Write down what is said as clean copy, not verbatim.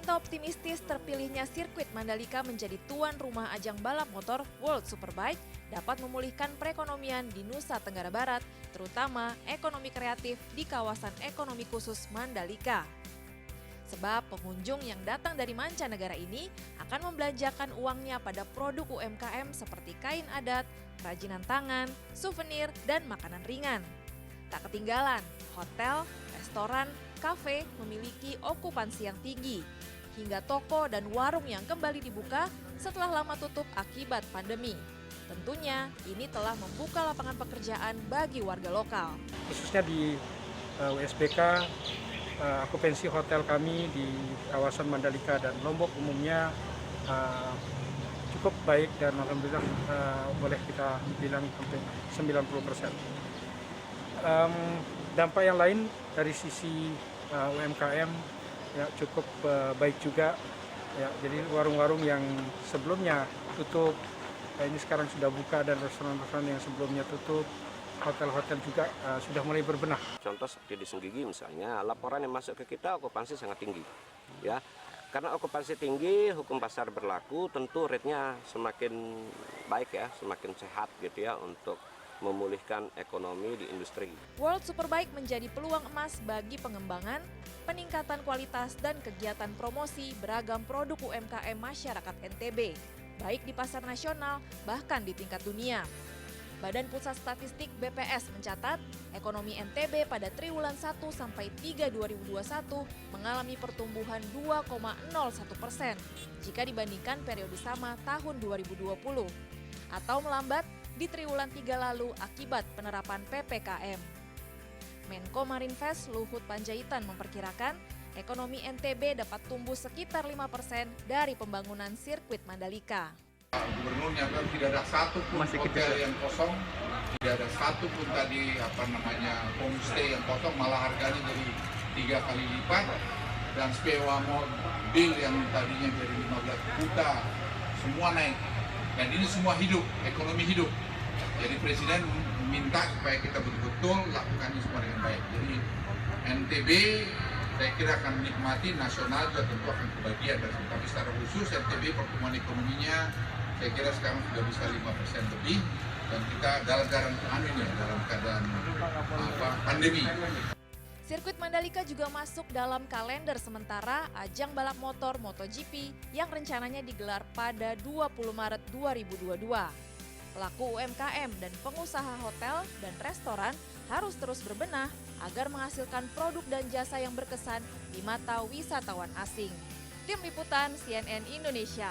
Pemerintah optimistis terpilihnya sirkuit Mandalika menjadi tuan rumah ajang balap motor World Superbike dapat memulihkan perekonomian di Nusa Tenggara Barat, terutama ekonomi kreatif di kawasan ekonomi khusus Mandalika. Sebab pengunjung yang datang dari mancanegara ini akan membelanjakan uangnya pada produk UMKM seperti kain adat, kerajinan tangan, souvenir, dan makanan ringan. Tak ketinggalan, hotel, restoran, kafe memiliki okupansi yang tinggi, hingga toko dan warung yang kembali dibuka setelah lama tutup akibat pandemi. Tentunya ini telah membuka lapangan pekerjaan bagi warga lokal. Khususnya di WSBK, okupansi hotel kami di kawasan Mandalika dan Lombok umumnya cukup baik dan alhamdulillah boleh kita bilang hampir 90%. Dampak yang lain dari sisi UMKM ya cukup baik juga ya, jadi warung-warung yang sebelumnya tutup ini sekarang sudah buka, dan restoran-restoran yang sebelumnya tutup, hotel-hotel juga sudah mulai berbenah. Contoh seperti di Senggigi misalnya, laporan yang masuk ke kita okupansi sangat tinggi ya. Karena okupansi tinggi, hukum pasar berlaku, tentu rate-nya semakin baik ya, semakin sehat gitu ya untuk memulihkan ekonomi di industri. World Superbike menjadi peluang emas bagi pengembangan, peningkatan kualitas dan kegiatan promosi beragam produk UMKM masyarakat NTB, baik di pasar nasional bahkan di tingkat dunia. Badan Pusat Statistik BPS mencatat, ekonomi NTB pada triwulan 1 sampai 3 2021 mengalami pertumbuhan 2,01% jika dibandingkan periode sama tahun 2020, atau melambat di triwulan 3 lalu akibat penerapan PPKM. Menko Marinvest Luhut Panjaitan memperkirakan ekonomi NTB dapat tumbuh sekitar 5% dari pembangunan sirkuit Mandalika. Gubernur nyatakan tidak ada satu pun hotel yang kosong, tidak ada satu pun tadi homestay yang kosong, malah harganya jadi 3 kali lipat, dan sewa mobil yang tadinya dari 15 juta semua naik, dan ini semua hidup, ekonomi hidup. Jadi Presiden minta supaya kita betul-betul lakukan ini semua dengan baik. Jadi NTB saya kira akan menikmati, nasional juga tentu akan kebagian, tapi secara khusus NTB pertumbuhan ekonominya saya kira sekarang sudah bisa 5% lebih, dan kita dalam keadaan pandemi. Sirkuit Mandalika juga masuk dalam kalender sementara ajang balap motor MotoGP yang rencananya digelar pada 20 Maret 2022. Pelaku UMKM dan pengusaha hotel dan restoran harus terus berbenah agar menghasilkan produk dan jasa yang berkesan di mata wisatawan asing. Tim Liputan CNN Indonesia.